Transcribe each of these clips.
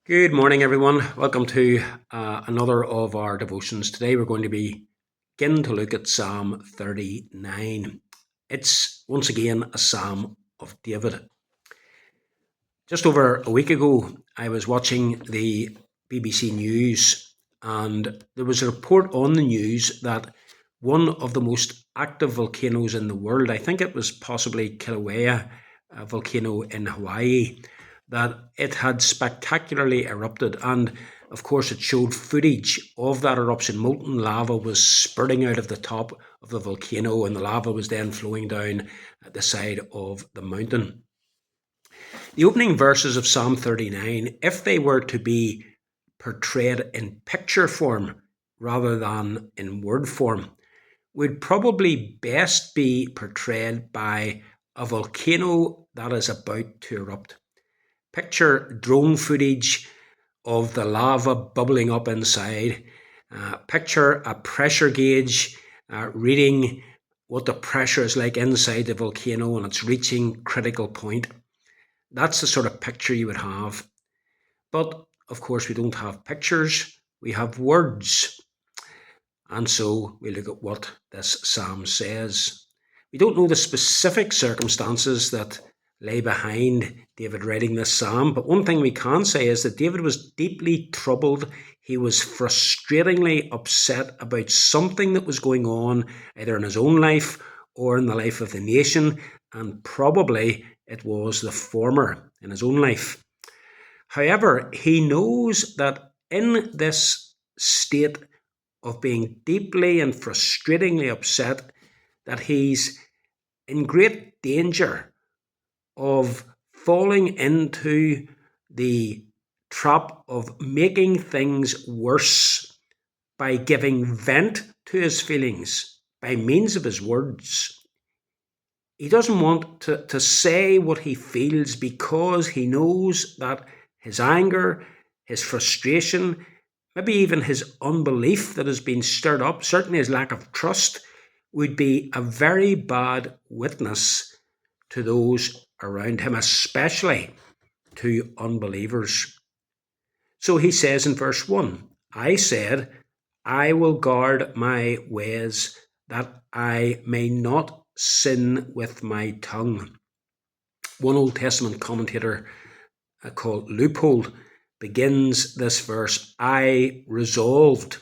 Good morning, everyone. Welcome to another of our devotions. Today we're going to begin to look at Psalm 39. It's once again a Psalm of David. Just over a week ago, I was watching the BBC News, and there was a report on the news that one of the most active volcanoes in the world, I think it was possibly Kilauea volcano in Hawaii, that it had spectacularly erupted. And of course, it showed footage of that eruption. Molten lava was spurting out of the top of the volcano, and the lava was then flowing down the side of the mountain. The opening verses of Psalm 39, if they were to be portrayed in picture form rather than in word form, would probably best be portrayed by a volcano that is about to erupt. Picture drone footage of the lava bubbling up inside. Picture a pressure gauge reading what the pressure is like inside the volcano and it's reaching critical point. That's the sort of picture you would have. But of course, we don't have pictures, we have words. And so we look at what this psalm says. We don't know the specific circumstances that lay behind David writing this psalm, but one thing we can say is that David was deeply troubled. He was frustratingly upset about something that was going on, either in his own life or in the life of the nation, and probably it was the former in his own life. However, he knows that in this state of being deeply and frustratingly upset, that he's in great danger of falling into the trap of making things worse by giving vent to his feelings by means of his words. He doesn't want to say what he feels because he knows that his anger, his frustration, maybe even his unbelief that has been stirred up, certainly his lack of trust, would be a very bad witness to those around him, especially to unbelievers. So he says in verse 1, I said, I will guard my ways that I may not sin with my tongue. One Old Testament commentator called Loophole begins this verse, I resolved,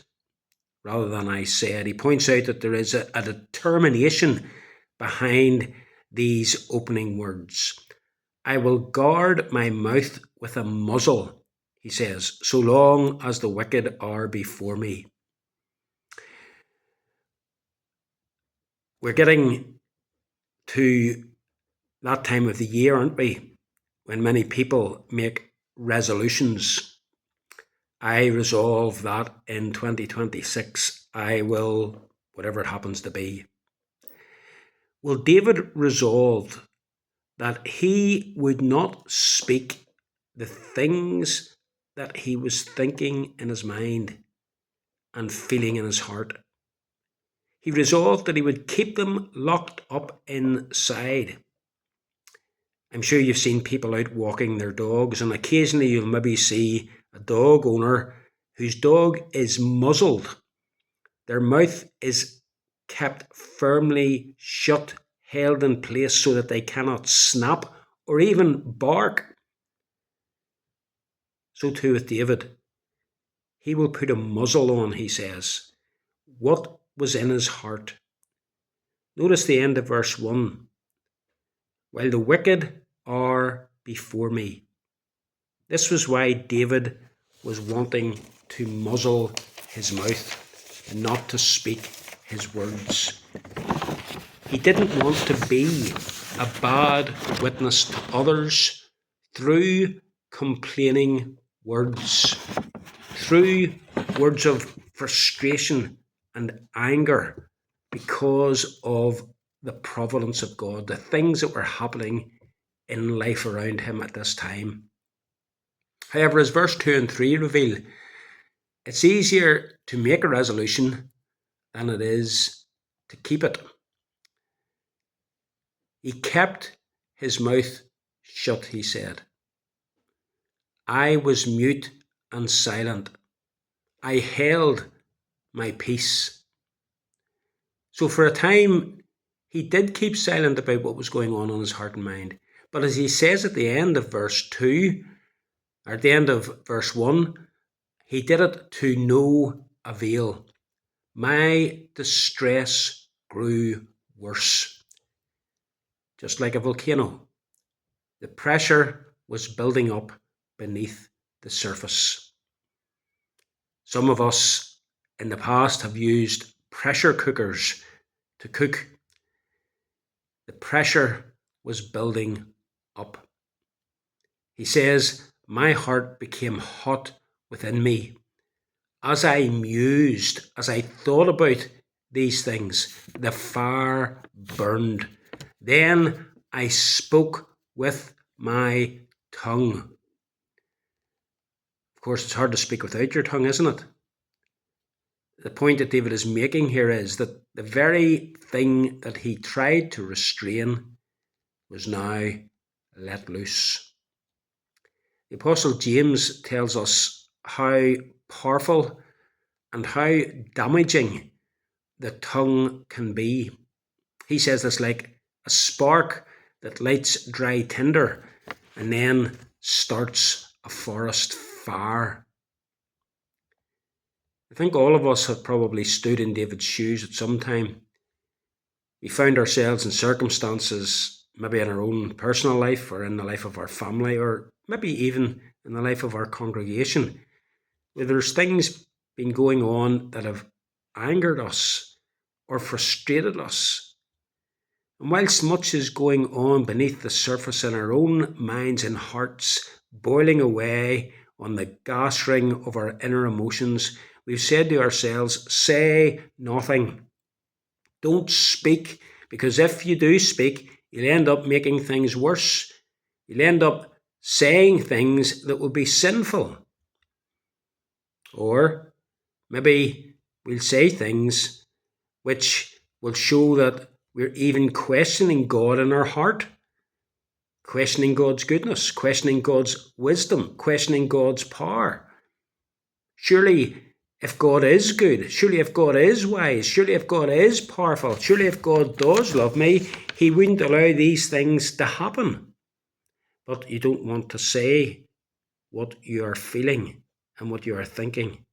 rather than I said. He points out that there is a determination behind these opening words. I will guard my mouth with a muzzle, he says, so long as the wicked are before me. We're getting to that time of the year, aren't we, when many people make resolutions. I resolve that in 2026 I will, whatever it happens to be. Well, David resolved that he would not speak the things that he was thinking in his mind and feeling in his heart. He resolved that he would keep them locked up inside. I'm sure you've seen people out walking their dogs, and occasionally you'll maybe see a dog owner whose dog is muzzled. Their mouth is kept firmly shut, held in place so that they cannot snap or even bark. So too with David. He will put a muzzle on, he says. What was in his heart? Notice the end of verse 1. While the wicked are before me. This was why David was wanting to muzzle his mouth and not to speak his words. He didn't want to be a bad witness to others through complaining words, through words of frustration and anger because of the providence of God, the things that were happening in life around him at this time. However, as verse 2 and 3 reveal, it's easier to make a resolution than it is to keep it. He kept his mouth shut, he said. I was mute and silent. I held my peace. So for a time, he did keep silent about what was going on in his heart and mind. But as he says at the end of verse 2, or at the end of verse 1, he did it to no avail. My distress grew worse. Just like a volcano, the pressure was building up beneath the surface. Some of us in the past have used pressure cookers to cook. The pressure was building up. He says, my heart became hot within me. As I mused, as I thought about these things, the fire burned. Then I spoke with my tongue. Of course, it's hard to speak without your tongue, isn't it? The point that David is making here is that the very thing that he tried to restrain was now let loose. The Apostle James tells us how powerful and how damaging the tongue can be. He says it's like a spark that lights dry tinder and then starts a forest fire. I think all of us have probably stood in David's shoes at some time. We found ourselves in circumstances, maybe in our own personal life or in the life of our family or maybe even in the life of our congregation, where there's things been going on that have angered us or frustrated us. And whilst much is going on beneath the surface in our own minds and hearts, boiling away on the gas ring of our inner emotions, we've said to ourselves, say nothing. Don't speak, because if you do speak, you'll end up making things worse. You'll end up saying things that will be sinful. Or maybe we'll say things which will show that we're even questioning God in our heart, questioning God's goodness, questioning God's wisdom, questioning God's power. Surely, if God is good, surely if God is wise, surely if God is powerful, surely if God does love me, he wouldn't allow these things to happen. But you don't want to say what you are feeling and what you are thinking,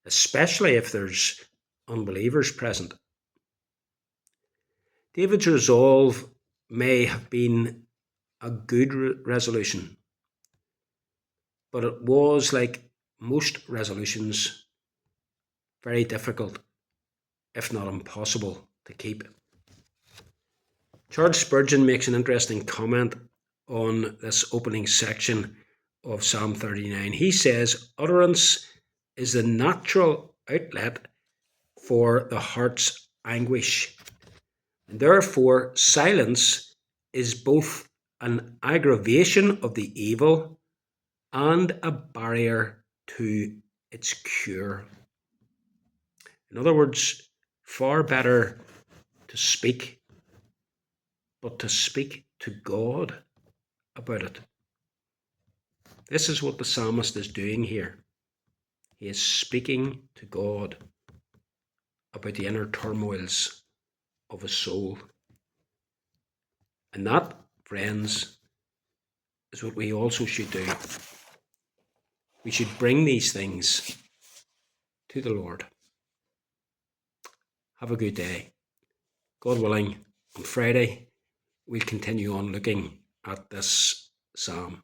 especially if there's unbelievers present. David's resolve may have been a good resolution, but it was, like most resolutions, very difficult, if not impossible, to keep. Charles Spurgeon makes an interesting comment on this opening section of Psalm 39. He says, utterance is the natural outlet for the heart's anguish. And therefore, silence is both an aggravation of the evil and a barrier to its cure. In other words, far better to speak, but to speak to God about it. This is what the psalmist is doing here. He is speaking to God about the inner turmoils of his soul. And that, friends, is what we also should do. We should bring these things to the Lord. Have a good day. God willing, on Friday, we'll continue on looking at this psalm.